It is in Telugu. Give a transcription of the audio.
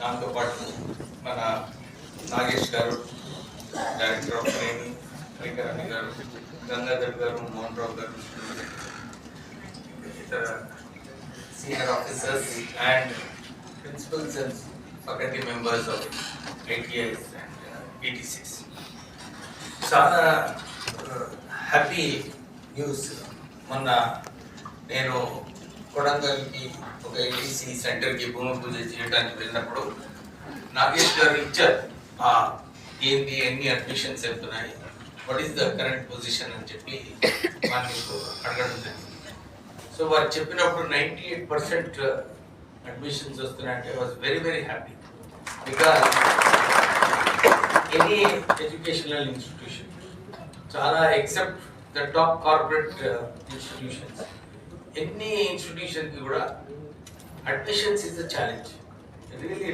నాతో పాటు మన నాగేష్ గారు, డైరెక్టర్ ఆఫ్ ట్రైనింగ్ శ్రీకరణి గారు, గంగాధర్ గారు, మోహన్ రావు గారు, ఇతర senior officers and principals and faculty members of ITIs and PTCs. చాలా హ్యాపీ న్యూస్. మొన్న నేను కొడంగల్కి ఒక ఏటీసీ సెంటర్కి భూమి పూజ చేయడానికి వెళ్ళినప్పుడు నాగేష్ గారు ఇచ్చారు ఏంటి ఎన్ని అడ్మిషన్స్ వెళ్తున్నాయి, what is the current position అని చెప్పి మీకు అడగడం జరిగింది. సో వారు చెప్పినప్పుడు 98% అడ్మిషన్స్ వస్తున్నాయంటే I was very very happy. Because any educational institution చాలా except the top corporate institutions, ఎన్ని ఇన్స్టిట్యూషన్కి కూడా admissions is the challenge. Really